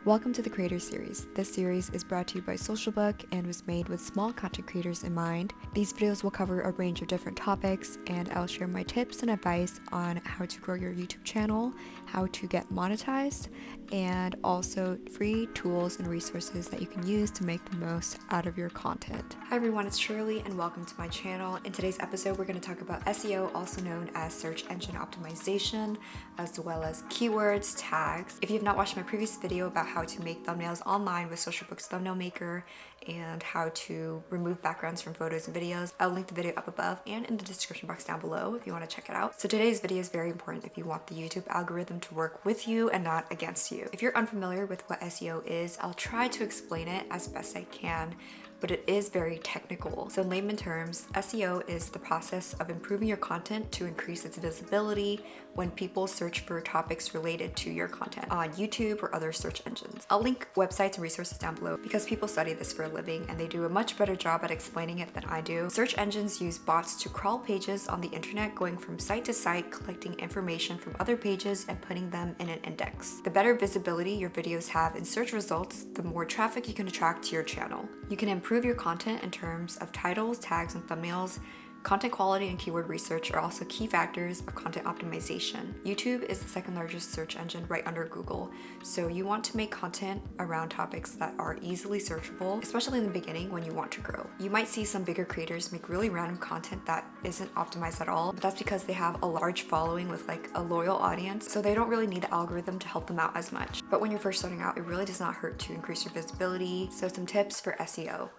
Welcome to the Creator Series. This series is brought to you by SocialBook and was made with small content creators in mind. These videos will cover a range of different topics, and I'll share my tips and advice on how to grow your YouTube channel, how to get monetized, and also free tools and resources that you can use to make the most out of your content. Hi everyone, it's Shirley and welcome to my channel. In today's episode, we're going to talk about SEO, also known as search engine optimization, as well as keywords, tags. If you have not watched my previous video about how to make thumbnails online with SocialBook's thumbnail maker and how to remove backgrounds from photos and videos, I'll link the video up above and in the description box down below if you want to check it out. So today's video is very important if you want the YouTube algorithm to work with you and not against you. If you're unfamiliar with what SEO is, I'll try to explain it as best I can, but it is very technical. So in layman terms, SEO is the process of improving your content to increase its visibility when people search for topics related to your content on YouTube or other search engines. I'll link websites and resources down below because people study this for a living and they do a much better job at explaining it than I do. Search engines use bots to crawl pages on the internet, going from site to site, collecting information from other pages and putting them in an index. The better visibility your videos have in search results, the more traffic you can attract to your channel. You can improve your content in terms of titles, tags, and thumbnails. Content quality and keyword research are also key factors of content optimization. YouTube is the second largest search engine right under Google, so you want to make content around topics that are easily searchable, especially in the beginning when you want to grow. You might see some bigger creators make really random content that isn't optimized at all, but that's because they have a large following with like a loyal audience, so they don't really need the algorithm to help them out as much. But when you're first starting out, it really does not hurt to increase your visibility. So some tips for SEO.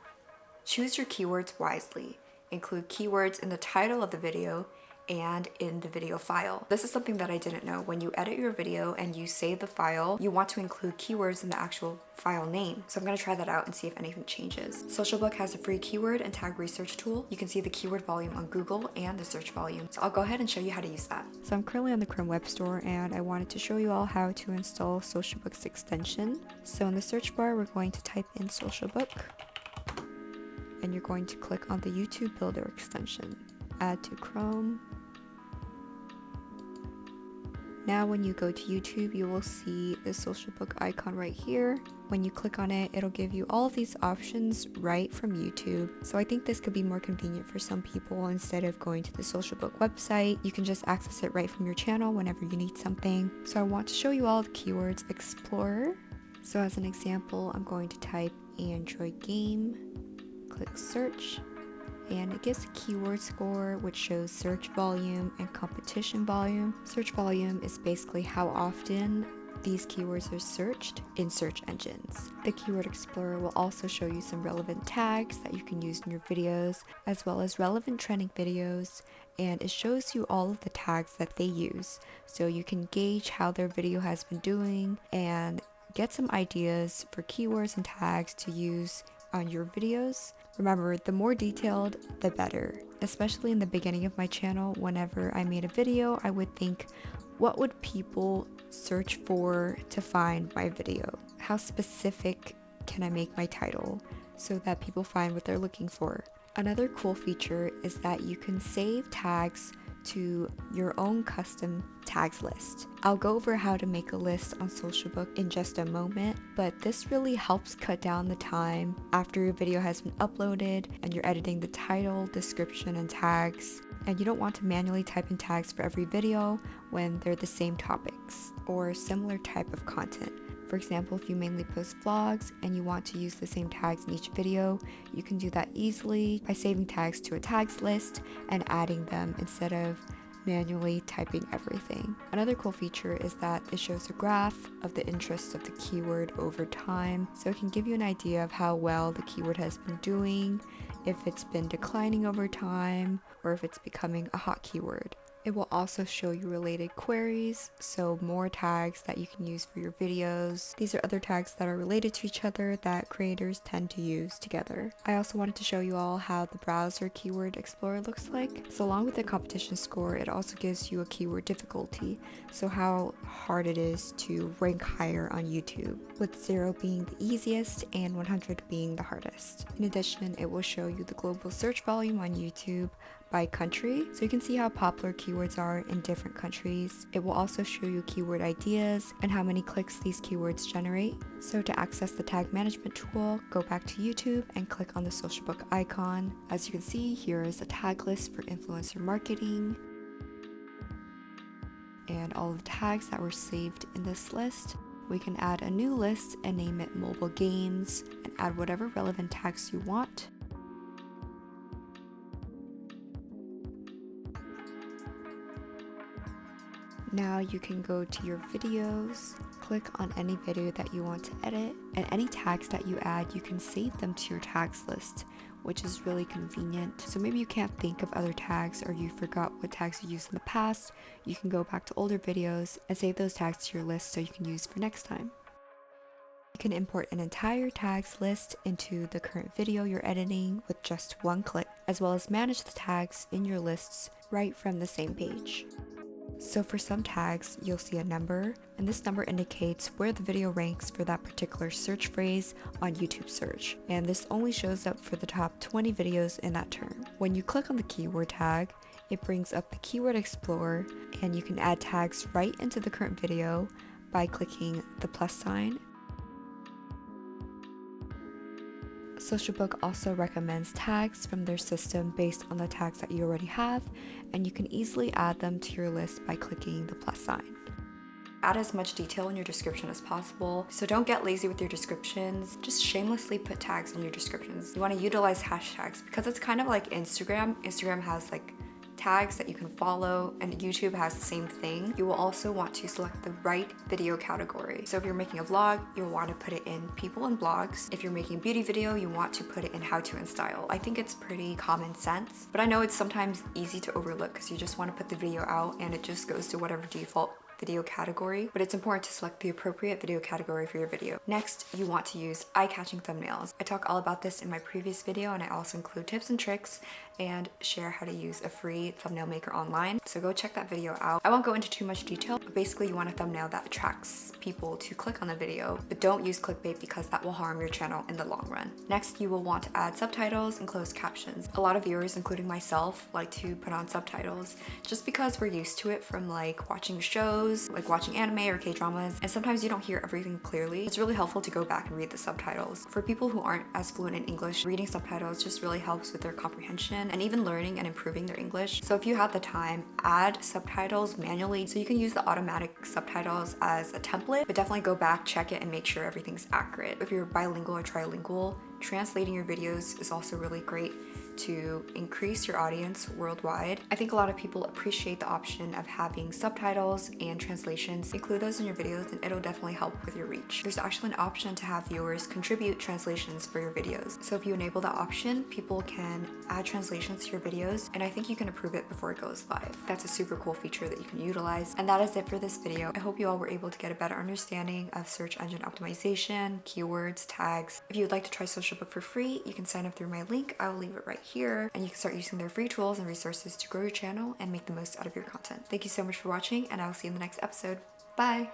Choose your keywords wisely. Include keywords in the title of the video and in the video file. This is something that I didn't know. When you edit your video and you save the file, you want to include keywords in the actual file name. So I'm gonna try that out and see if anything changes. SocialBook has a free keyword and tag research tool. You can see the keyword volume on Google and the search volume. So I'll go ahead and show you how to use that. So I'm currently on the Chrome Web Store and I wanted to show you all how to install SocialBook's extension. So in the search bar, we're going to type in SocialBook, and you're going to click on the YouTube Builder extension. Add to Chrome. Now when you go to YouTube, you will see the SocialBook icon right here. When you click on it, it'll give you all of these options right from YouTube. So I think this could be more convenient for some people. Instead of going to the SocialBook website, you can just access it right from your channel whenever you need something. So I want to show you all the keywords Explorer. So as an example, I'm going to type Android game. Click search, and it gives a keyword score which shows search volume and competition volume. Search volume is basically how often these keywords are searched in search engines. The Keyword Explorer will also show you some relevant tags that you can use in your videos, as well as relevant trending videos, and it shows you all of the tags that they use, so you can gauge how their video has been doing and get some ideas for keywords and tags to use on your videos. Remember, the more detailed, the better. Especially in the beginning of my channel, whenever I made a video, I would think, what would people search for to find my video? How specific can I make my title so that people find what they're looking for? Another cool feature is that you can save tags to your own custom tags list. I'll go over how to make a list on SocialBook in just a moment, but this really helps cut down the time after your video has been uploaded and you're editing the title, description, and tags. And you don't want to manually type in tags for every video when they're the same topics or similar type of content. For example, if you mainly post vlogs and you want to use the same tags in each video, you can do that easily by saving tags to a tags list and adding them instead of manually typing everything. Another cool feature is that it shows a graph of the interest of the keyword over time, so it can give you an idea of how well the keyword has been doing, if it's been declining over time, or if it's becoming a hot keyword. It will also show you related queries, so more tags that you can use for your videos. These are other tags that are related to each other that creators tend to use together. I also wanted to show you all how the browser keyword explorer looks like. So along with the competition score, it also gives you a keyword difficulty, so how hard it is to rank higher on YouTube, with 0 being the easiest and 100 being the hardest. In addition, it will show you the global search volume on YouTube by country, so you can see how popular keywords are in different countries. It will also show you keyword ideas and how many clicks these keywords generate. So to access the tag management tool, go back to YouTube and click on the SocialBook icon. As you can see, here is a tag list for influencer marketing and all of the tags that were saved in this list. We can add a new list and name it mobile games and add whatever relevant tags you want. Now you can go to your videos, click on any video that you want to edit, and any tags that you add, you can save them to your tags list, which is really convenient. So maybe you can't think of other tags or you forgot what tags you used in the past, you can go back to older videos and save those tags to your list so you can use for next time. You can import an entire tags list into the current video you're editing with just one click, as well as manage the tags in your lists right from the same page. So for some tags, you'll see a number, and this number indicates where the video ranks for that particular search phrase on YouTube search, and this only shows up for the top 20 videos in that term. When you click on the keyword tag, it brings up the Keyword Explorer, and you can add tags right into the current video by clicking the plus sign. SocialBook also recommends tags from their system based on the tags that you already have, and you can easily add them to your list by clicking the plus sign. Add as much detail in your description as possible, so don't get lazy with your descriptions. Just shamelessly put tags in your descriptions. You want to utilize hashtags because it's kind of like Instagram. Instagram has like tags that you can follow, and YouTube has the same thing. You will also want to select the right video category. So if you're making a vlog, you'll want to put it in people and blogs. If you're making a beauty video, you want to put it in how to and style. I think it's pretty common sense, but I know it's sometimes easy to overlook because you just want to put the video out and it just goes to whatever default video category, but it's important to select the appropriate video category for your video. Next, you want to use eye-catching thumbnails. I talk all about this in my previous video, and I also include tips and tricks and share how to use a free thumbnail maker online, so go check that video out. I won't go into too much detail, but basically you want a thumbnail that attracts people to click on the video, but don't use clickbait because that will harm your channel in the long run. Next, you will want to add subtitles and closed captions. A lot of viewers, including myself, like to put on subtitles just because we're used to it from like watching shows, like watching anime or K-dramas, and sometimes you don't hear everything clearly. It's really helpful to go back and read the subtitles. For people who aren't as fluent in English, reading subtitles just really helps with their comprehension and even learning and improving their English. So if you have the time, add subtitles manually, so you can use the automatic subtitles as a template, but definitely go back, check it, and make sure everything's accurate. If you're bilingual or trilingual, translating your videos is also really great to increase your audience worldwide. I think a lot of people appreciate the option of having subtitles and translations. Include those in your videos and it'll definitely help with your reach. There's actually an option to have viewers contribute translations for your videos. So if you enable that option, people can add translations to your videos, and I think you can approve it before it goes live. That's a super cool feature that you can utilize. And that is it for this video. I hope you all were able to get a better understanding of search engine optimization, keywords, tags. If you would like to try SocialBook for free, you can sign up through my link. I will leave it right here, and you can start using their free tools and resources to grow your channel and make the most out of your content. Thank you so much for watching, and I will see you in the next episode. Bye!